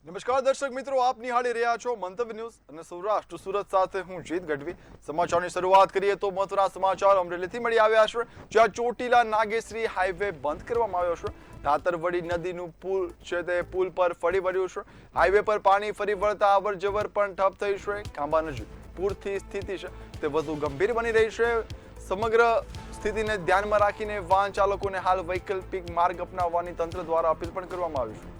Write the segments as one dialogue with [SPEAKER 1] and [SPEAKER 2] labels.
[SPEAKER 1] નમસ્કાર દર્શક મિત્રો, આપ નિહાળી રહ્યા છો મંતવ્ય ન્યૂઝ અને સૌરાષ્ટ્ર સુરત સાથે હું જીત ગઢવી। સમાચારની શરૂઆત કરીએ તો મહત્વના સમાચાર અમરેલીથી મળી આવ્યા છે, જ્યાં ચોટીલા નાગેશ્રી હાઈવે બંધ કરવામાં આવ્યો છે। ધાતરવડી નદીનું પુલ છે તે પુલ પર ફરી વળ્યું છે। હાઈવે પર પાણી ફરી વળતા અવર જવર પણ ઠપ થઈ છે। ખાંભા નજીક પૂરથી સ્થિતિ છે તે વધુ ગંભીર બની રહી છે। સમગ્ર સ્થિતિને ધ્યાનમાં રાખીને વાહન ચાલકોને હાલ વૈકલ્પિક માર્ગ અપનાવવાની તંત્ર દ્વારા અપીલ પણ કરવામાં આવી છે।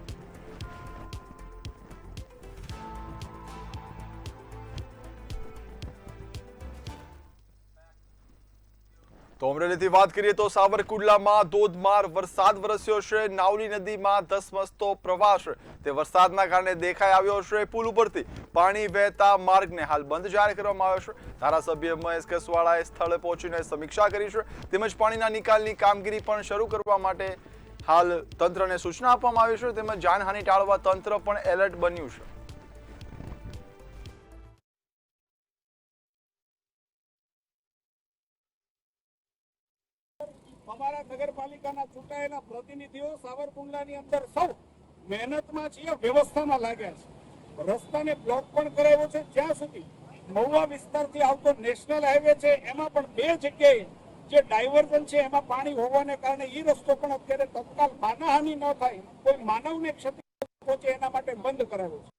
[SPEAKER 1] તો અમરેલીથી વાત કરીએ તો સાવરકુંડલામાં ધોધમાર વરસાદ વરસ્યો છે। નાવલી નદીમાં ધસમસતો પ્રવાહ છે તે વરસાદના કારણે દેખાઈ આવ્યો છે। પુલ ઉપરથી પાણી વહેતા માર્ગને હાલ બંધ જાહેર કરવામાં આવ્યો છે। ધારાસભ્ય મહેશ કસવાળાએ સ્થળે પહોંચીને સમીક્ષા કરી છે, તેમજ પાણીના નિકાલની કામગીરી પણ શરૂ કરવા માટે હાલ તંત્રને સૂચના આપવામાં આવી છે, તેમજ જાનહાનિ ટાળવા તંત્ર પણ એલર્ટ બન્યું છે।
[SPEAKER 2] અમારા નગરપાલિકાના ચૂંટાયેલા પ્રતિનિધિઓ સાવરકુંડલાની અંદર સૌ મહેનતમાં છીએ, વ્યવસ્થામાં લાગ્યા છે। રસ્તાને બ્લોક પણ કરાવ્યો છે। જ્યાં સુધી મહુવા વિસ્તારથી આવતો નેશનલ હાઈવે છે એમાં પણ બે જગ્યાએ જે ડાયવર્ઝન છે એમાં પાણી હોવાને કારણે એ રસ્તો પણ અત્યારે તત્કાલ માનહાનિ ન થાય, કોઈ માનવને ક્ષતિ પહોંચે એના માટે બંધ કરાવ્યો છે।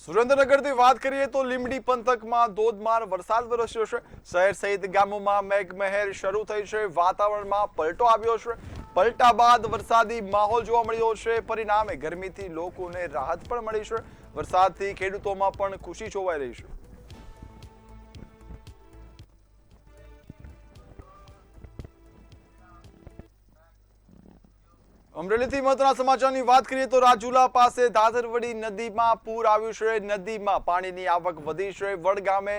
[SPEAKER 1] સુરેન્દ્રનગરથી વાત કરીએ તો લીંબડી પંથકમાં ધોધમાર વરસાદ વરસ્યો છે। શહેર સહિત ગામોમાં મેઘમહેર શરૂ થઈ છે। વાતાવરણમાં પલટો આવ્યો છે। પલટા બાદ વરસાદી માહોલ જોવા મળ્યો છે। પરિણામે ગરમીથી લોકોને રાહત પણ મળી છે। વરસાદથી ખેડૂતોમાં પણ ખુશી જોવાઈ રહી છે। અમરેલીથી મહત્વના સમાચારની વાત કરીએ તો રાજુલા પાસે ધાતરવડી નદીમાં પૂર આવ્યું છે। નદીમાં પાણીની આવક વધી છે। વડ ગામે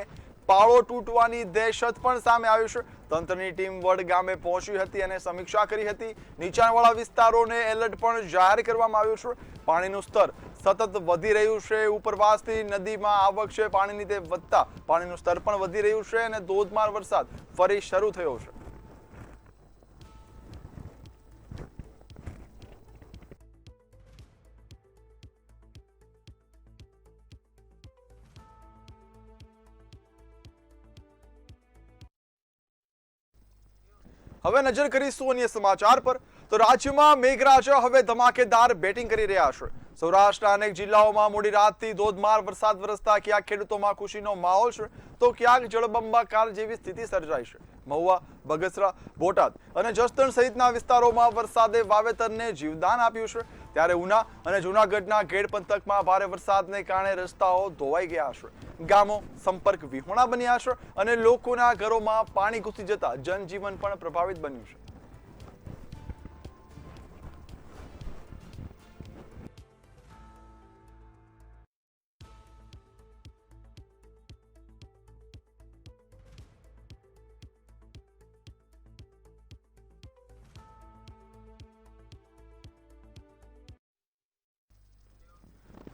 [SPEAKER 1] પાળો તૂટવાની દહેશત પણ સામે આવ્યું છે। તંત્રની ટીમ વડ ગામે પહોંચી હતી અને સમીક્ષા કરી હતી। નીચાણવાળા વિસ્તારોને એલર્ટ પણ જાહેર કરવામાં આવ્યું છે। પાણીનું સ્તર સતત વધી રહ્યું છે। ઉપરવાસથી નદીમાં આવક છે પાણીની તે વધતા પાણીનું સ્તર પણ વધી રહ્યું છે અને ધોધમાર વરસાદ ફરી શરૂ થયો છે। હવે નજર કરીશું અન્ય સમાચાર પર તો રાજ્યમાં મેઘરાજા હવે ધમાકેદાર બેટિંગ કરી રહ્યા છે। સૌરાષ્ટ્રના અનેક જિલ્લાઓમાં મોડી રાતથી ધોધમાર વરસાદ વરસતા ક્યાંક ખેડૂતોમાં ખુશીનો માહોલ છે તો ક્યાંક જળબંબાકાર જેવી સ્થિતિ સર્જાઈ છે। મહુવા, બગસરા, બોટાદ અને જસદણ સહિતના વિસ્તારોમાં વરસાદે વાવેતરને જીવદાન આપ્યું છે, ત્યારે ઉના અને જૂનાગઢના ગેડ પંથકમાં ભારે વરસાદને કારણે રસ્તાઓ ધોવાઈ ગયા છે। ગામો સંપર્ક વિહોણા બન્યા છે અને લોકોના ઘરોમાં પાણી ઘૂસી જતા જનજીવન પણ પ્રભાવિત બન્યું છે।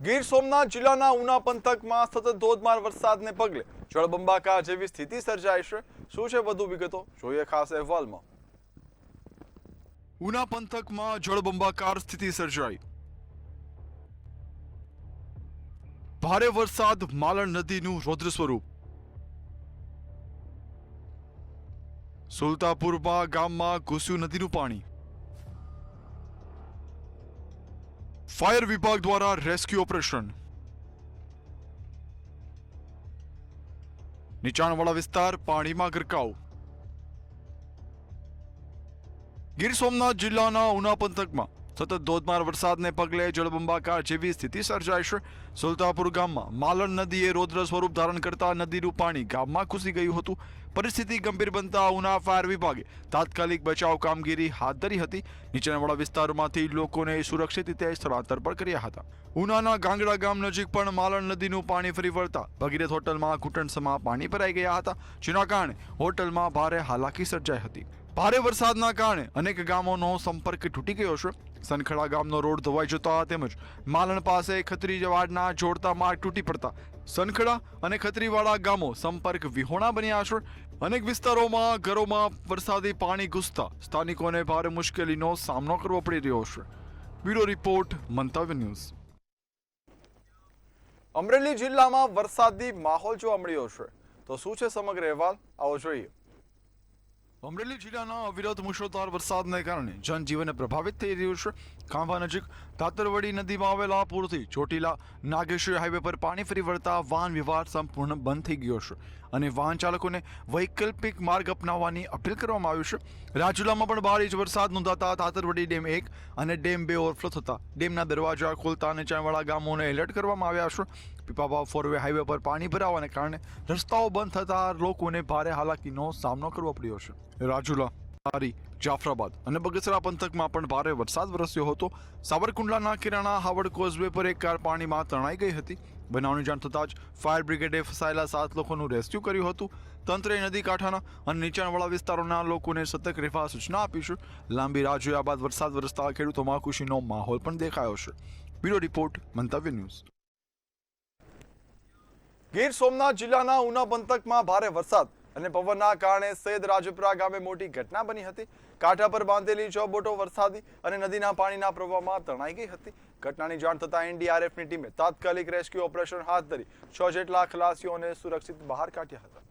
[SPEAKER 1] ગીર સોમનાથ જિલ્લાના ઉના પંથકમાં સતત ધોધમાર વરસાદને પગલે જળબંબાકાર જેવી સ્થિતિ સર્જાઈ છે। શું છે વધુ વિગતો, જોઈએ ખાસ અહેવાલમાં। ઉના પંથકમાં જળબંબાકાર સ્થિતિ સર્જાઈ। ભારે વરસાદ, માલણ નદીનું રૌદ્ર સ્વરૂપ। સુલતાપુરમાં ગામમાં ઘૂસ્યું નદીનું પાણી। ફાયર વિભાગ દ્વારા રેસ્ક્યુ ઓપરેશન। નીચાણવાળા વિસ્તાર પાણીમાં ગરકાવ। ગીર સોમનાથ જિલ્લાના ઉના પંથકમાં સતત ધોધમાર વરસાદને પગલે જળબંબાકાર જેવી સ્થિતિ સર્જાઈ છે। સુલતાપુર ગામમાં માલણ નદીએ રૌદ્ર સ્વરૂપ ધારણ કરતા નદીનું પાણી ગામમાં ઘૂસી ગયું હતું। પરિસ્થિતિ ગંભીર બનતા ઉના ફાયર વિભાગે તાત્કાલિક બચાવ કામગીરી હાથ ધરી હતી। નીચાણવાળા વિસ્તારોમાંથી લોકોને સુરક્ષિત રીતે સ્થળાંતર પણ કર્યા હતા। ઉનાના ગાંગડા ગામ નજીક પણ માલણ નદીનું પાણી ફરી વળતા ભગીરથ હોટલમાં ઘૂંટણસમા પાણી ભરાઈ ગયા હતા, જેના કારણે હોટલમાં ભારે હાલાકી સર્જાઈ હતી। ભારે વરસાદના કારણે અનેક ગામોનો સંપર્ક તૂટી ગયો છે। સનખડા ગામનો રોડ ધોવાઈ જતા તેમજ માલણ પાસે ખત્રીવાડના જોડતા માર્ગ તૂટી પડતા સનખડા અને ખત્રીવાડા ગામો સંપર્ક વિહોણા બન્યા છે। અનેક વિસ્તારોમાં ઘરોમાં વરસાદી પાણી ઘૂસતા સ્થાનિકોને ભારે મુશ્કેલીનો સામનો કરવો પડી રહ્યો છે। બ્યુરો રિપોર્ટ મંતવ્ય ન્યૂઝ. અમરેલી જિલ્લામાં વરસાદી માહોલ જોવા મળ્યો છે, તો શું છે સમગ્ર અહેવાલ, આવો જોઈએ. અમરેલી જિલ્લાના અવિરત મુશળધાર વરસાદને કારણે જનજીવન પ્રભાવિત થઈ રહ્યું છે. ખાંભા નજીક તાતરવડી નદીમાં આવેલા પૂરથી ચોટીલા નાગેશ્વરી હાઈવે પર પાણી ફરી વળતા વાહન વ્યવહાર સંપૂર્ણ બંધ થઈ ગયો છે અને વાહન ચાલકોને વૈકલ્પિક માર્ગ અપનાવવાની અપીલ કરવામાં આવ્યું છે. રાજુલામાં પણ ભારે વરસાદ નોંધાતા તાતરવડી ડેમ 1 અને ડેમ 2 ઓવરફ્લો થતા ડેમના દરવાજા ખોલતા નીચાણવાળા ગામોને એલર્ટ કરવામાં આવ્યા છે. પીપાવાવ ફોરવે હાઈવે પર પાણી ભરાવાને કારણે રસ્તાઓ બંધ થતા લોકોને ભારે હાલાકીનો સામનો કરવો પડ્યો છે. રાજુલા, ધારી, જાફરાબાદ અને બગસરા પંથકમાં પણ ભારે વરસાદ વરસ્યો હતો. સાવરકુંડલાના કિરાણા હાવડ કોઝવે પર એક કાર પાણીમાં તણાઈ ગઈ હતી. બનાવની જાણ થતાં જ ફાયર બ્રિગેડે ફસાયેલા 7 લોકોનું રેસ્ક્યુ કર્યું હતું. તંત્રે નદી કાંઠાના અને નીચાણવાળા વિસ્તારોના લોકોને સતર્ક રહેવા સૂચના આપી છે. લાંબી રાહ જોયા બાદ વરસાદ વરસતા ખેડૂતોમાં ખુશીનો માહોલ પણ દેખાયો છે. બ્યુરો રિપોર્ટ મંતવ્ય ન્યૂઝ. ગીર સોમનાથ જિલ્લાના ઉના પંથકમાં ભારે વરસાદ અને પવનના કારણે સૈયદ રાજપુરા ગામે મોટી ઘટના બની હતી. કાંઠા પર બાંધેલી 6 બોટો વરસાદી અને નદીના પાણીના પ્રવાહમાં તણાઈ ગઈ હતી. ઘટનાની જાણ થતાં એનડીઆરએફની ટીમે તાત્કાલિક રેસ્ક્યુ ઓપરેશન હાથ ધરી 6 જેટલા ખલાસીઓને સુરક્ષિત બહાર કાઢ્યા હતા.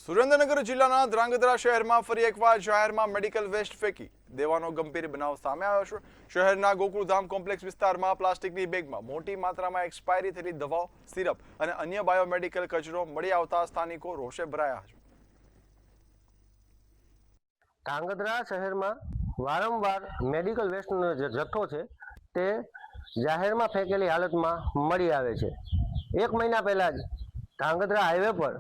[SPEAKER 1] સુરેન્દ્રનગર જિલ્લાના ધ્રાંગધ્રા શહેરમાં ફરી એકવાર જાહેરમાં મેડિકલ વેસ્ટ ફેંકી દેવાનો ગંભીર બનાવ સામે આવ્યો છે. શહેરના ગોકુળધામ કોમ્પ્લેક્સ વિસ્તારમાં પ્લાસ્ટિકની બેગમાં મોટી માત્રામાં એક્સપાયરી થયેલી દવાઓ, સિરપ અને અન્ય બાયોમેડિકલ કચરો મળી આવતા સ્થાનિકો રોષે ભરાયા છે.
[SPEAKER 3] ધ્રાંગધ્રા શહેરમાં વારંવાર મેડિકલ વેસ્ટનો જે જથ્થો છે તે જાહેરમાં ફેંકેલી હાલતમાં મળી આવે છે. 1 મહિના પહેલા જ ધ્રાંગધ્રા હાઈવે પર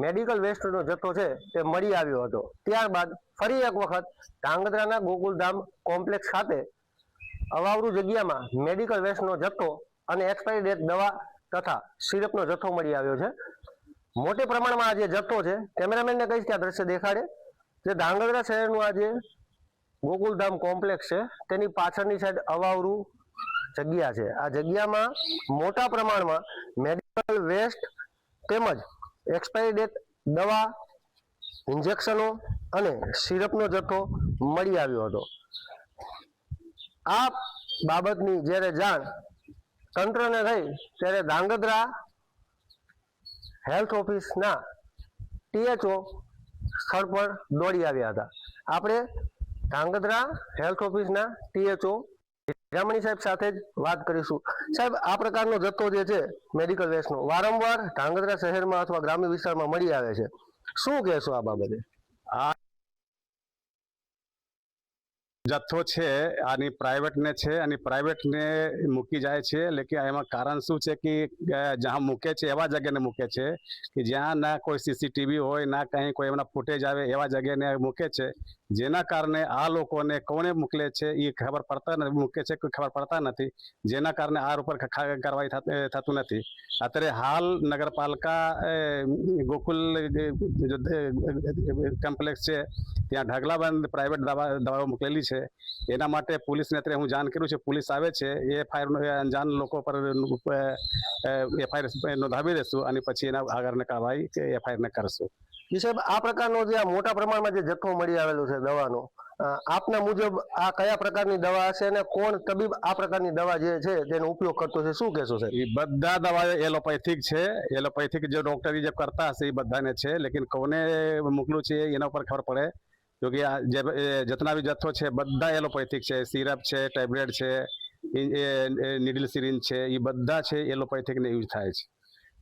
[SPEAKER 3] મેડિકલ વેસ્ટનો જથ્થો છે તે મળી આવ્યો હતો. ત્યારબાદ ફરી એક વખત ધ્રાંગધ્રાના ગોકુલધામ કોમ્પ્લેક્સ ખાતે અવાવરૂ જગ્યામાં મેડિકલ વેસ્ટનો જથ્થો અને એક્સપાયરી ડેટ દવા તથા સિરપનો જથ્થો મળી આવ્યો છે. મોટે પ્રમાણમાં આ જે જથ્થો છે, કેમેરામેનને કહીશ કે આ દ્રશ્ય દેખાડે, જે ધ્રાંગધ્રા શહેરનું આ જે ગોકુલધામ કોમ્પ્લેક્સ છે તેની પાછળની સાઈડ અવાવરૂ જગ્યા છે. આ જગ્યામાં મોટા પ્રમાણમાં મેડિકલ વેસ્ટ તેમજ એક્સપાયરી ડેટ દવા, ઇન્જેક્શનો અને સિરપનો જથ્થો મળી આવ્યો હતો. આ બાબતની જ્યારે જાણ તંત્રને થઈ ત્યારે ધ્રાંગધ્રા હેલ્થ ઓફિસના THO સ્થળ પર દોડી આવ્યા હતા. આપણે ધ્રાંગધ્રા હેલ્થ ઓફિસના THO હીરામણી સાહેબ સાથે જ વાત કરીશું. સાહેબ, આ પ્રકારનો જથ્થો જે છે મેડિકલ વેસ્ટનો વારંવાર ધ્રાંગધ્રા શહેરમાં અથવા ગ્રામ્ય વિસ્તારમાં મળી આવે છે, શું કહેશો આ બાબતે?
[SPEAKER 4] આ જથ્થો છે આની પ્રાઇવેટને છે અને પ્રાઇવેટને મૂકી જાય છે. લેકિન એમાં કારણ શું છે કે જ્યાં મૂકે છે એવા જગ્યાને મૂકે છે કે જ્યાં ના કોઈ CCTV હોય, ના કંઈ કોઈ એમના ફૂટેજ આવે એવા જગ્યાને મૂકે છે. જેના કારણે આ લોકોને કોને મોકલે છે એ ખબર પડતા નથી, મૂકે છે કોઈ ખબર પડતા નથી. જેના કારણે આ ઉપર કાર્યવાહી થતું નથી. અત્યારે હાલ નગરપાલિકા ગોકુલ કોમ્પ્લેક્સ છે ત્યાં ઢગલાબંધ પ્રાઇવેટ દવાઓ મૂકેલી છે. એના માટે પોલીસને અત્યારે હું જાણ કર્યું છે. પોલીસ આવે છે, એ FIR અંજાન લોકો પર FIR નોંધાવી દેશું અને પછી એના આગળની કાર્યવાહી FIR ને કરશું.
[SPEAKER 3] સાહેબ, આ પ્રકારનો જે આ મોટા પ્રમાણમાં જે જથ્થો મળી આવેલો છે દવાનો, આપના મુજબ આ કયા પ્રકારની દવા હશે અને કોણ તબીબ આ પ્રકારની દવા જે છે તેનો ઉપયોગ કરતો છે, શું કહેશો સાહેબ?
[SPEAKER 4] એ બધા દવાઓ એલોપેથિક છે. એલોપેથિક જે ડોક્ટર જે કરતા હશે એ બધાને છે, લેકિન કોને મોકલું છે એના ઉપર ખબર પડે. क्योंकि जितना भी जत्थो है बदा एलोपैथिक है, सिरप है, टेबलेट है, નીડલ સિરિંજ છે, એ બધા છે એલોપેથિક ને યુઝ થાય છે.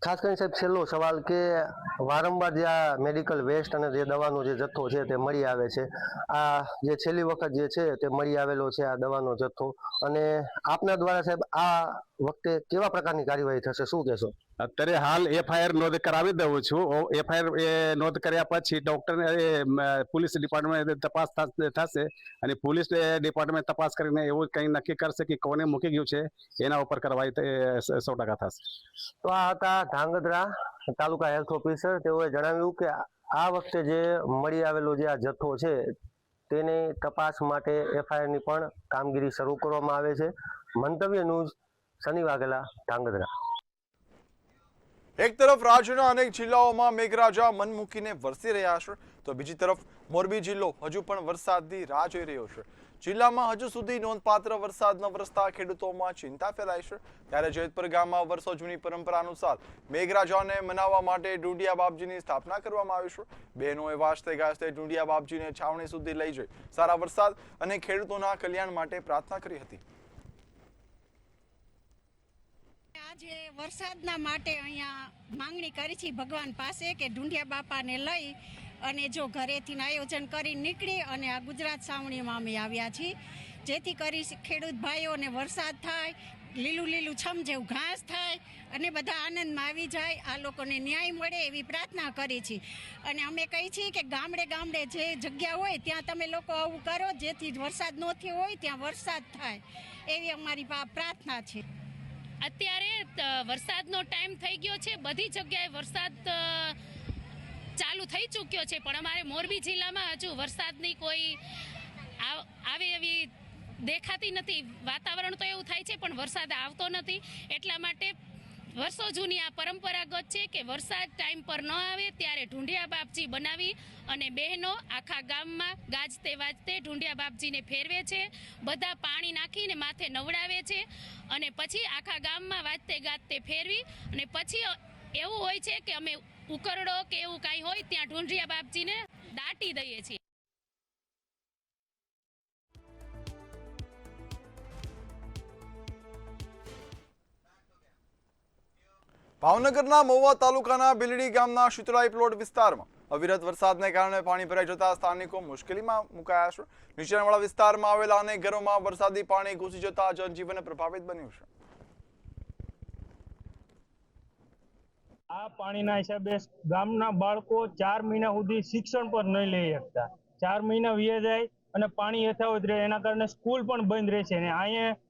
[SPEAKER 3] ખાસ કરીને સાહેબ છેલ્લો સવાલ કે વારંવાર જે આ મેડિકલ વેસ્ટ અને જે દવાનો જે જથ્થો છે તે મળી આવે છે, આ જે છેલ્લી વખત જે છે તે મળી આવેલો છે આ દવાનો જથ્થો, અને આપના દ્વારા સાહેબ આ વખતે કેવા પ્રકારની કાર્યવાહી થશે, શું કહેશો?
[SPEAKER 4] અત્યારે હાલ FIR નોંધ કરાવી દઉં છું. FIR નોંધ કર્યા પછી ડોક્ટર પોલીસ ડિપાર્ટમેન્ટ તપાસ થશે અને પોલીસ ડિપાર્ટમેન્ટ તપાસ કરીને એવું કંઈ નક્કી કરશે કે કોને મૂકી ગયું છે, એના ઉપર કાર્યવાહી 100% થશે.
[SPEAKER 3] તો આ હતા ધ્રાંગધ્રા તાલુકા હેલ્થ ઓફિસર. તેઓએ જણાવ્યું કે આ વખતે જે મળી આવેલો જે આ જથ્થો છે તેની તપાસ માટે FIR ની પણ કામગીરી શરૂ કરવામાં આવે છે. મંતવ્ય ન્યૂઝ, શનિ વાઘેલા, ધ્રાંગધ્રા.
[SPEAKER 1] એક તરફ રાજ્યના અનેક જિલ્લાઓમાં મેઘરાજા મન મૂકીને વરસી રહ્યા છે તો બીજી તરફ મોરબી જિલ્લો હજુ પણ વરસાદની રાહ જોઈ રહ્યો છે. જિલ્લામાં હજુ સુધી નોંધપાત્ર વરસાદ ન વરસતા ખેડૂતોમાં ચિંતા ફેલાઈ છે. ત્યારે જેતપુર ગામમાં વર્ષો જૂની પરંપરા અનુસાર મેઘરાજાને મનાવવા માટે ઢૂંઢિયા બાપજીની સ્થાપના કરવામાં આવી છે. બહેનોએ વાજતે ગાજતે ઢૂંઢિયા બાપજીને છાવણી સુધી લઈ જઈ સારા વરસાદ અને ખેડૂતોના કલ્યાણ માટે પ્રાર્થના કરી હતી.
[SPEAKER 5] આજે વરસાદના માટે અહીંયા માંગણી કરી છે ભગવાન પાસે કે ઢૂંઢિયા બાપાને લઈ અને જો ઘરેથી આયોજન કરી નીકળી અને આ ગુજરાત સાવણીમાં અમે આવ્યા છીએ, જેથી કરી ખેડૂત ભાઈઓને વરસાદ થાય, લીલું લીલું છમ જેવું ઘાસ થાય અને બધા આનંદમાં આવી જાય, આ લોકોને ન્યાય મળે એવી પ્રાર્થના કરી છે. અને અમે કહી છીએ કે ગામડે ગામડે જે જગ્યા હોય ત્યાં તમે લોકો આવું કરો, જેથી વરસાદ ન થયો હોય ત્યાં વરસાદ થાય એવી અમારી પ્રાર્થના છે.
[SPEAKER 6] અત્યારે વરસાદનો ટાઈમ થઈ ગયો છે, બધી જગ્યાએ વરસાદ ચાલુ થઈ ચૂક્યો છે, પણ અમારે મોરબી જિલ્લામાં હજુ વરસાદની કોઈ આવી એવી દેખાતી નથી. વાતાવરણ તો એવું થાય છે પણ વરસાદ આવતો નથી. એટલા માટે વર્ષો જૂની આ પરંપરાગત છે કે વરસાદ ટાઈમ પર ન આવે ત્યારે ઢૂંઢિયા બાપજી બનાવી અને બહેનો આખા ગામમાં ગાજતે વાજતે ઢૂંઢિયા બાપજીને ફેરવે છે. બધા પાણી નાખીને માથે નવડાવે છે અને પછી આખા ગામમાં વાજતે ગાજતે ફેરવી અને પછી એવું હોય છે કે અમે ઉકરડો કે એવું કાંઈ હોય ત્યાં ઢૂંઢિયા બાપજીને દાટી દઈએ છીએ.
[SPEAKER 1] ભાવનગરના મહુવા તાલુકાના બિલડી ગામના શીતળાઈ પ્લોટ વિસ્તારમાં અવિરત વરસાદને કારણે પાણી ભરાઈ જતા સ્થાનિકો મુશ્કેલીમાં મુકાયા છે. નીચાણવાળા વિસ્તારમાં આવેલા અનેક ઘરોમાં વરસાદી પાણી ઘૂસી જતા જનજીવન પ્રભાવિત બન્યું છે.
[SPEAKER 7] આ પાણીના હિસાબે ગામના બાળકો 4 મહિના સુધી શિક્ષણ પર નહીં લઈ શકતા. 4 મહિના વીએ જાય અને પાણી યથાવત રહે, એના કારણે સ્કૂલ પણ બંધ રહે છે. અને અહીંયા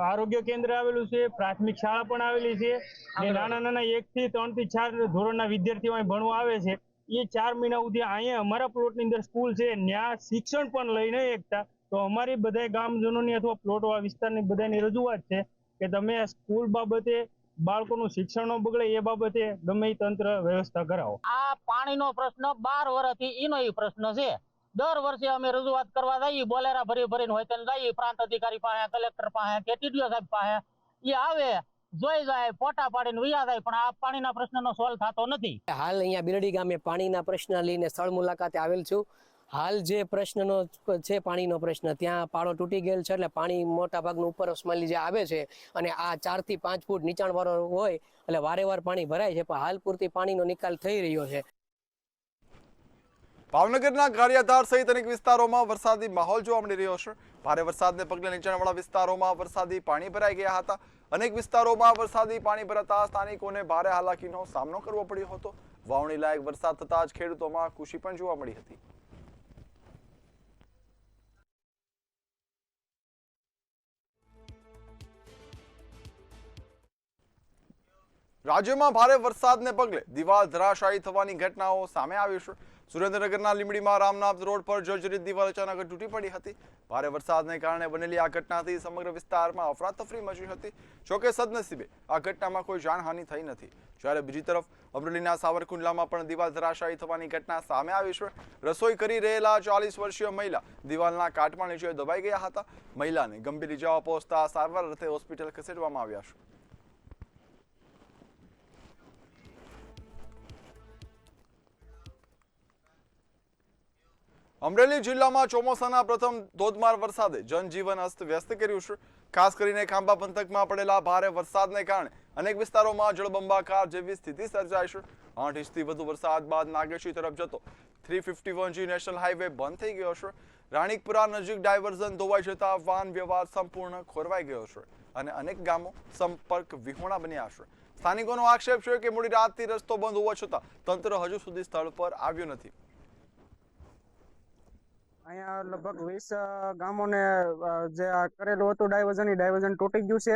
[SPEAKER 7] આરોગ્ય કેન્દ્ર આવેલું છે, પ્રાથમિક શાળા પણ આવેલી છે, અને નાના નાના 1 થી 3 થી 4 ધોરણના વિદ્યાર્થીઓ અહીં ભણવા આવે છે. એ 4 મહિના સુધી અહીંયા અમારા પ્લોટની અંદર સ્કૂલ છે, ત્યાં શિક્ષણ પણ લઈ નહીં શકતા. તો અમારી બધા ગામજનોની અથવા પ્લોટવાળા વિસ્તારની બધાની રજૂઆત છે કે તમે સ્કૂલ બાબતે બાળકોનું શિક્ષણ ન બગડે એ બાબતે ગમે એ તંત્ર વ્યવસ્થા કરાવો.
[SPEAKER 8] આ પાણીનો પ્રશ્ન 12 વર્ષથી એનો પ્રશ્ન છે. દર વર્ષે અમે રજૂઆત કરવા જઈએ, બોલેરા ભરીને હોય તેને જઈએ પ્રાંત અધિકારી પાસે, કલેક્ટર પાસે કે ટીડીઓ સાહેબ પાસે. એ આવે, જોઈ જાય, ફોટા પાડીને વયા જાય, પણ આ પાણીના પ્રશ્નનો સોલ્વ થતો નથી.
[SPEAKER 9] હાલ અહીંયા બિલડી ગામે પાણીના પ્રશ્ન લઈને સ્થળ મુલાકાતે આવેલ છું. હાલ જે પ્રશ્નનો છે પાણીનો પ્રશ્ન, ત્યાં પાળો તૂટી ગયેલ છે, એટલે પાણી મોટા ભાગનું ઉપર ઓસ્માલી જે આવે છે અને આ 4 થી 5 ફૂટ નીચાણવાળો હોય એટલે વારેવાર પાણી ભરાય છે, પણ હાલ પૂરતી પાણીનો નિકાલ થઈ રહ્યો છે.
[SPEAKER 1] ભાવનગરના ગારિયાધાર સહિત અનેક વિસ્તારોમાં વરસાદી માહોલ જોવા મળી રહ્યો છે. ભારે વરસાદને પગલે નીચાણવાળા વિસ્તારોમાં વરસાદી પાણી ભરાઈ ગયા હતા. અનેક વિસ્તારોમાં વરસાદી પાણી ભરાતા સ્થાનિકોને ભારે હાલાકીનો સામનો કરવો પડ્યો હતો. વાવણી લાયક વરસાદ થતા જ ખેડૂતોમાં ખુશી પણ જોવા મળી હતી. રાજ્યમાં ભારે વરસાદને પગલે દિવાલ ધરાશાયી થવાની ઘટનાઓ સામે આવી છે. સુરેન્દ્રનગરના લીંબડીમાં રામનાથ રોડ પર જર્જરિત દિવાલ અચાનક તૂટી પડી હતી. ભારે વરસાદને કારણે બનેલી આ ઘટનાથી સમગ્ર વિસ્તારમાં અફરાતફરી મચી હતી. જોકે સદનસીબે આ ઘટનામાં કોઈ જાનહાનિ થઈ નથી. જ્યારે બીજી તરફ અમરેલીના સાવરકુંડલામાં પણ દિવાલ ધરાશાયી થવાની ઘટના સામે આવી છે. રસોઈ કરી રહેલા 40 વર્ષીય મહિલા દિવાલના કાટમાં નીચે દબાઈ ગયા હતા. મહિલાને ગંભીર ઇજાઓ પહોંચતા સારવાર અર્થે હોસ્પિટલ ખસેડવામાં આવ્યા છે. અમરેલી જિલ્લામાં ચોમાસાના પ્રથમ ધોધમાર વરસાદે જનજીવન અસ્તવ્યસ્ત કર્યું છે. ખાસ કરીને ખાંભા પંથકમાં પડેલા ભારે વરસાદને કારણે અનેક વિસ્તારોમાં જળબંબાકાર જેવી સ્થિતિ સર્જાઈ છે. 8 ઇંચથી વધુ વરસાદ બાદ નાગેશી તરફ જતો 351G નેશનલ હાઈવે બંધ થઈ ગયો છે. રાણીકપુરા નજીક ડાયવર્ઝન ધોવાઈ જતા વાહન વ્યવહાર સંપૂર્ણ ખોરવાઈ ગયો છે અને અનેક ગામો સંપર્ક વિહોણા બન્યા છે. સ્થાનિકોનો આક્ષેપ છે કે મોડી રાતથી રસ્તો બંધ હોવા છતાં તંત્ર હજુ સુધી સ્થળ પર આવ્યું નથી.
[SPEAKER 10] અહીંયા લગભગ 20 ગામોને જે કરેલું હતું ડાયવર્ઝન તૂટી ગયું છે.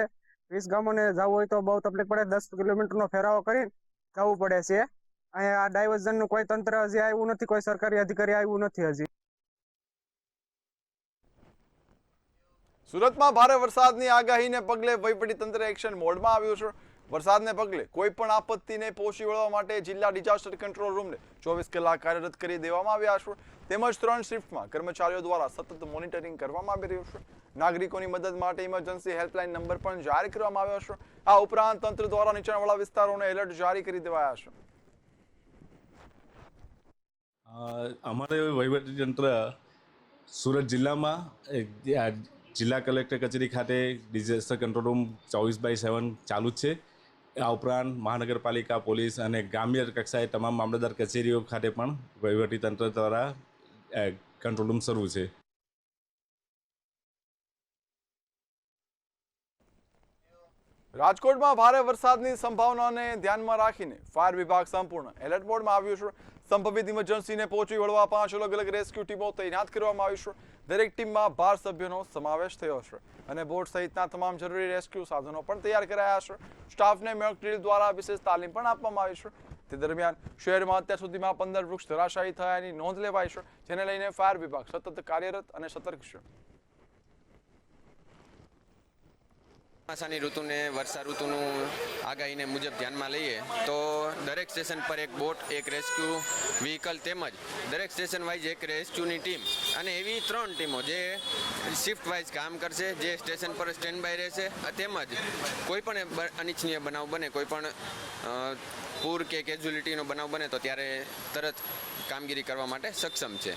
[SPEAKER 10] 20 ગામોને જવું હોય તો બહુ તકલીફ પડે. 10 કિલોમીટરનો ફેરાવો કરી જવું પડે છે. અહીંયા આ ડાયવર્ઝનનું કોઈ તંત્ર હજી આવ્યું નથી, કોઈ સરકારી અધિકારી આવ્યું નથી હજી.
[SPEAKER 1] સુરતમાં ભારે વરસાદની આગાહીને પગલે વહીવટીતંત્ર એક્શન મોડમાં આવ્યું છે. વરસાદને પગલે કોઈ પણ આપત્તિને પહોંચી વળવા માટે જિલ્લા ડિઝાસ્ટર કંટ્રોલ રૂમને 24 કલાક કાર્યરત કરી દેવામાં આવ્યા છે. તેમજ 3 શિફ્ટમાં કર્મચારીઓ દ્વારા સતત મોનિટરિંગ કરવામાં આવી રહ્યું છે. નાગરિકોની મદદ માટે ઇમરજન્સી હેલ્પલાઇન નંબર પણ જારી કરવામાં આવ્યો છે. આ ઉપરાંત તંત્ર દ્વારા નીચાણવાળા વિસ્તારોને એલર્ટ જારી કરી દેવાયા છે.
[SPEAKER 11] અમારે વહીવટીતંત્ર સુરત જિલ્લામાં જિલ્લા કલેક્ટર કચેરી ખાતે ડિઝાસ્ટર કંટ્રોલ રૂમ 24/7 ચાલુ જ છે. આ ઉપરાંત મહાનગરપાલિકા, પોલીસ અને ગ્રામ્ય કક્ષાએ તમામ મામલતદાર કચેરીઓ ખાતે પણ વહીવટીતંત્ર દ્વારા કંટ્રોલ રૂમ શરૂ છે.
[SPEAKER 1] રાજકોટમાં ભારે વરસાદની સંભાવનાને ધ્યાનમાં રાખીને ફાયર વિભાગ સંપૂર્ણ એલર્ટ મોડમાં આવ્યું છે. સંભવિત ઇમરજન્સીને પહોંચી વળવા 5 અલગ અલગ રેસ્ક્યુ ટીમો તૈનાત કરવામાં આવી છે. દરેક ટીમમાં 12 સભ્યોનો સમાવેશ થયો છે અને બોટ સહિતના તમામ જરૂરી રેસ્ક્યુ સાધનો પણ તૈયાર કરાયા છે. સ્ટાફને મોક ડ્રીલ દ્વારા વિશેષ તાલીમ પણ આપવામાં આવી છે. તે દરમિયાન શહેરમાં અત્યાર સુધીમાં 15 વૃક્ષ ધરાશાયી થયાની નોંધ લેવાઈ છે, જેને લઈને ફાયર વિભાગ સતત કાર્યરત અને સતર્ક છે.
[SPEAKER 12] ચોમાસાની ઋતુને વર્ષા ઋતુનું આગાહીને મુજબ ધ્યાનમાં લઈએ તો દરેક સ્ટેશન પર એક બોટ, એક રેસ્ક્યુ વ્હીકલ તેમજ દરેક સ્ટેશન વાઇઝ એક રેસ્ક્યુની ટીમ અને એવી 3 ટીમો જે શિફ્ટ વાઇઝ કામ કરશે, જે સ્ટેશન પર સ્ટેન્ડ બાય રહેશે તેમજ કોઈ પણ અનિચ્છનીય બનાવ બને, કોઈ પણ પૂર કે કેઝ્યુલિટીનો બનાવ બને તો ત્યારે તરત કામગીરી કરવા માટે સક્ષમ છે.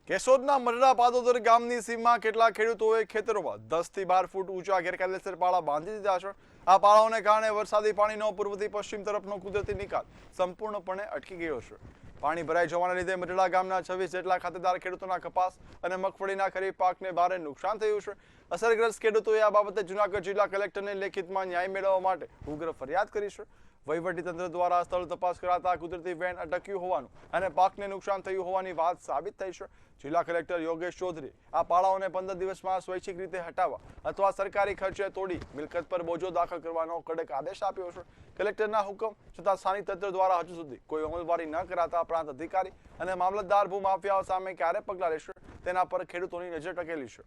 [SPEAKER 1] કેશોદના મરડા પાદોદર ગામની સીમમાં કેટલાક ખેડૂતોએ ખેતરોમાં 10 થી 12 ફૂટ ઊંચા ગેરકાયદેસર પાળા બાંધી દીધા છે. આ પાળાઓને કારણે વરસાદી પાણીનો પૂર્વથી પશ્ચિમ તરફનો કુદરતી નિકાલ સંપૂર્ણપણે અટકી ગયો છે. પાણી ભરાઈ જવાના લીધે મરડા ગામના 26 જેટલા ખાતેદાર ખેડૂતોના કપાસ અને મગફળીના ખરીફ પાકને ભારે નુકસાન થયું છે. અસરગ્રસ્ત ખેડૂતોએ આ બાબતે જૂનાગઢ જિલ્લા કલેક્ટરને લેખિતમાં ન્યાય મેળવવા માટે ઉગ્ર ફરિયાદ કરી છે. વહીવટીતંત્ર દ્વારા સ્થળ તપાસ કરાતા કુદરતી વેણ અટક્યું હોવાનું અને પાકને નુકસાન થયું હોવાની વાત સાબિત થઈ છે. જિલ્લા કલેક્ટર યોગેશ ચૌધરી આ પાળાઓને 15 દિવસમાં સ્વૈચ્છિક રીતે હટાવવા અથવા સરકારી ખર્ચે તોડી મિલકત પર બોજો દાખલ કરવાનો કડક આદેશ આપ્યો છે. કલેક્ટરના હુકમ છતાં સ્થાનિક તંત્ર દ્વારા હજુ સુધી કોઈ અમલવારી ન કરાતા પ્રાંત અધિકારી અને મામલતદાર ભૂમાફિયાઓ સામે ક્યારે પગલાં લેશે તેના પર ખેડૂતોની નજર ટકેલી છે.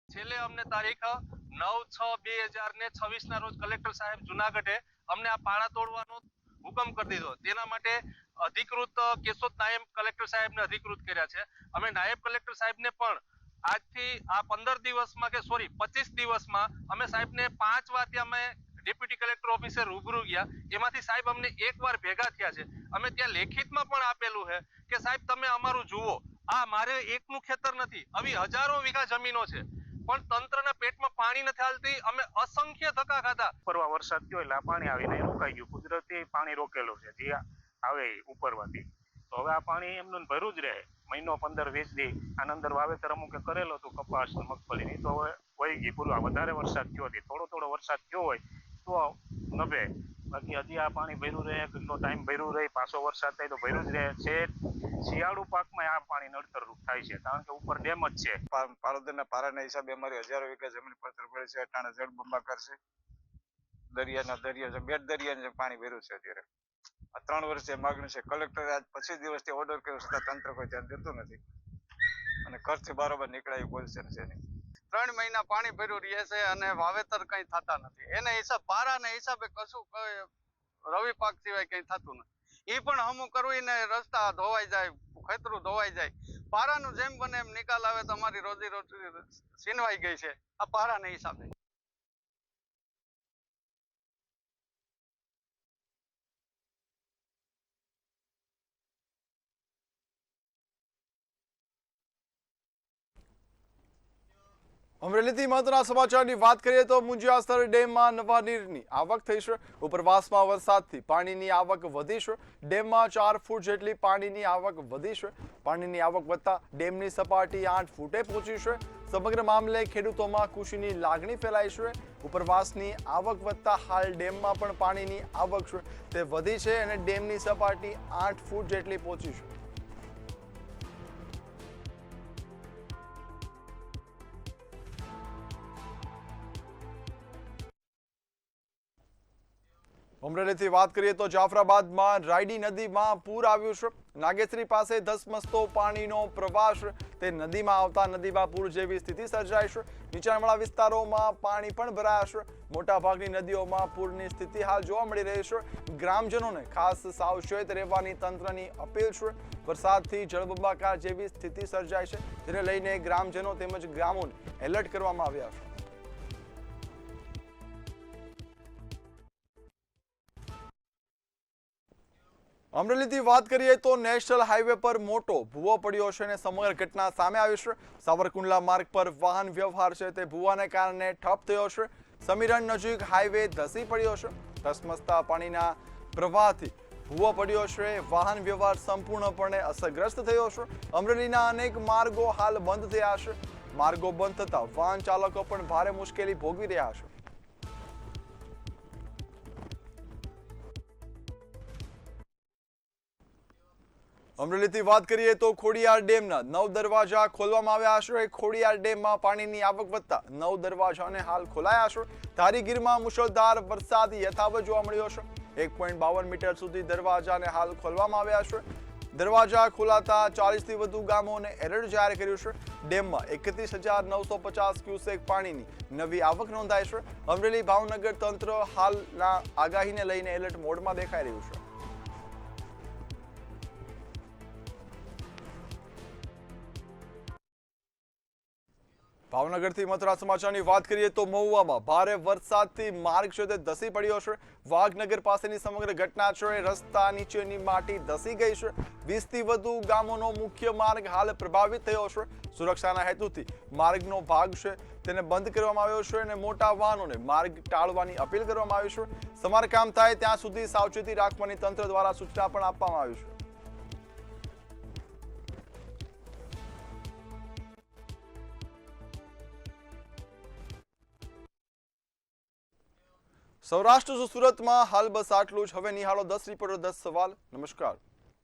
[SPEAKER 13] છેલ્લે અમને તારીખ 9/6/2026 રોજ કલેક્ટર સાહેબ જુનાગઢે અમને આ પાળા તોડવાનો હુકમ કરી દીધો. તેના માટે અધિકૃત કેશોદ નાયબ કલેક્ટર સાહેબને અધિકૃત કર્યા છે. અમે નાયબ કલેક્ટર સાહેબને પણ આજથી આ 15 દિવસમાં કે 25 દિવસમાં અમે સાહેબને 5 વાર ત્યાં અમે ડેપ્યુટી કલેક્ટર ઓફિસે રૂબરૂ ગયા. એમાંથી સાહેબ અમને 1 વાર ભેગા થયા છે. અમે ત્યાં લેખિતમાં પણ આપેલું છે કે સાહેબ તમે અમારું જુઓ, આ મારે એકનું ખેતર નથી, આવી હજારો વીઘા જમીનો છે, પણ તંત્રના પેટમાં પાણી નથી હાલતી. અમે અસંખ્ય ધક્કા ખાધા.
[SPEAKER 14] ઉપરવા વરસાદ થયો એટલે આ પાણી આવીને રોકાઈ ગયું. કુદરતી પાણી રોકેલું છે જે આવે ઉપરવાથી. તો હવે આ પાણી એમનું ભર્યું જ રહે. મહિનો 15-20 દી આના અંદર વાવેતર અમુકે કરેલો હતું કપાસ મગફળીની, તો હવે વહી ગઈ પૂરું. વધારે વરસાદ થયો હતી, થોડો વરસાદ થયો હોય તો નભે, બાકી હજી આ પાણી ભર્યું રહે, કેટલો ટાઈમ ભર્યું રહે, પાછો વરસાદ થાય તો ભર્યું જ રહે છે. શિયાળુ પાકમાં આ પાણી નડતરરૂપ થાય છે કારણ કે ઉપર ડેમ જ છે.
[SPEAKER 15] પાલોદરના પારાના હિસાબે અમારી હજારો વીઘા જમીન પડતર પડે છે. અટાણે જળબંબાકાર છે. દરિયા બેટ દરિયાને પાણી ભર્યું છે. અત્યારે આ 3 વર્ષે માગણી છે. કલેક્ટરે આજ 25 દિવસથી ઓર્ડર કર્યો છતાં તંત્ર કોઈ ધ્યાન દેતું નથી અને ઘરથી બરોબર નીકળાય એવું પોઝિશન છે નહીં.
[SPEAKER 16] 3 મહિના પાણી ભર્યું રહે છે અને વાવેતર કઈ થતા નથી. એને હિસાબ પારાના હિસાબે કશું રવિ પાક સિવાય કઈ થતું નથી. એ પણ હમું કરવું ને રસ્તા ધોવાઈ જાય, ખેતરું ધોવાઈ જાય. પારાનું જેમ બને એમ નિકાલ આવે તો અમારી રોજી રોટી છીનવાઈ ગઈ છે આ પારાના હિસાબે.
[SPEAKER 1] અમરેલીથી મહત્વના સમાચારની વાત કરીએ તો મુંજિયાસર ડેમમાં નવા નીરની આવક થઈ છે. ઉપરવાસમાં વરસાદથી પાણીની આવક વધી છે. ડેમમાં 4 ફૂટ જેટલી પાણીની આવક વધી છે. પાણીની આવક વધતા ડેમની સપાટી 8 ફૂટે પહોંચી છે. સમગ્ર મામલે ખેડૂતોમાં ખુશીની લાગણી ફેલાઈ છે. ઉપરવાસની આવક વધતા હાલ ડેમમાં પણ પાણીની આવક છે તે વધી છે અને ડેમની સપાટી 8 ફૂટ જેટલી પહોંચી છે. અમરેલીથી વાત કરીએ તો જાફરાબાદમાં રાયડી નદીમાં પૂર આવ્યું છે. નાગેશ્રી પાસે ધસમસતો પાણીનો પ્રવાહ તે નદીમાં આવતા નદીમાં પૂર જેવી સ્થિતિ સર્જાઈ છે. નીચાણવાળા વિસ્તારોમાં પાણી પણ ભરાયા છે. મોટાભાગની નદીઓમાં પૂરની સ્થિતિ હાલ જોવા મળી રહી છે. ગ્રામજનોને ખાસ સાવચેત રહેવાની તંત્રની અપીલ છે. વરસાદથી જળબંબાકાર જેવી સ્થિતિ સર્જાય છે, જેને લઈને ગ્રામજનો તેમજ ગામોને એલર્ટ કરવામાં આવ્યા છે. અમરેલીથી વાત કરીએ તો નેશનલ હાઈવે પર મોટો ભૂવો પડ્યો છે અને સમગ્ર ઘટના સામે આવી છે. સાવરકુંડલા માર્ગ પર વાહન વ્યવહાર છે તે ભૂવાને કારણે ઠપ થયો છે. સમીરણ નજીક હાઈવે ધસી પડ્યો છે. ધસમસતા પાણીના પ્રવાહથી ભૂવો પડ્યો છે. વાહન વ્યવહાર સંપૂર્ણપણે અસરગ્રસ્ત થયો છે. અમરેલીના અનેક માર્ગો હાલ બંધ થયા છે. માર્ગો બંધ થતા વાહન ચાલકો પણ ભારે મુશ્કેલી ભોગવી રહ્યા છે. અમરેલીથી વાત કરીએ તો ખોડિયાર ડેમના 9 દરવાજા ખોલવામાં આવ્યા છે. ખોડિયાર ડેમમાં પાણીની આવક વધતા 9 દરવાજાને હાલ ખોલાયા છે. ધારીગીરમાં મુશળધાર વરસાદ યથાવત જોવા મળ્યો છે. 1.52 મીટર સુધી દરવાજાને હાલ ખોલવામાં આવ્યા છે. દરવાજા ખોલાતા 40થી વધુ ગામોને એલર્ટ જાહેર કર્યું છે. ડેમમાં 31,950 ક્યુસેક પાણીની નવી આવક નોંધાઈ છે. અમરેલી ભાવનગર તંત્ર હાલના આગાહીને લઈને એલર્ટ મોડમાં દેખાઈ રહ્યું છે. ભાવનગરથી મથુરા સમાચારની વાત કરીએ તો મહુવામાં ભારે વરસાદથી માર્ગ છે તે ધસી પડ્યો છે. વાઘનગર પાસેની સમગ્ર ઘટના છે. રસ્તા નીચેની માટી ધસી ગઈ છે. 20થી વધુ ગામોનો મુખ્ય માર્ગ હાલ પ્રભાવિત થયો છે. સુરક્ષાના હેતુથી માર્ગનો ભાગ છે તેને બંધ કરવામાં આવ્યો છે અને મોટા વાહનોને માર્ગ ટાળવાની અપીલ કરવામાં આવી છે. સમારકામ થાય ત્યાં સુધી સાવચેતી રાખવાની તંત્ર દ્વારા સૂચના પણ આપવામાં આવી છે. સૌરાષ્ટ્ર સુરતમાં હાલ બસ આટલું જ. હવે નિહાળો 10 રિપોર્ટર 10 સવાલ. નમસ્કાર.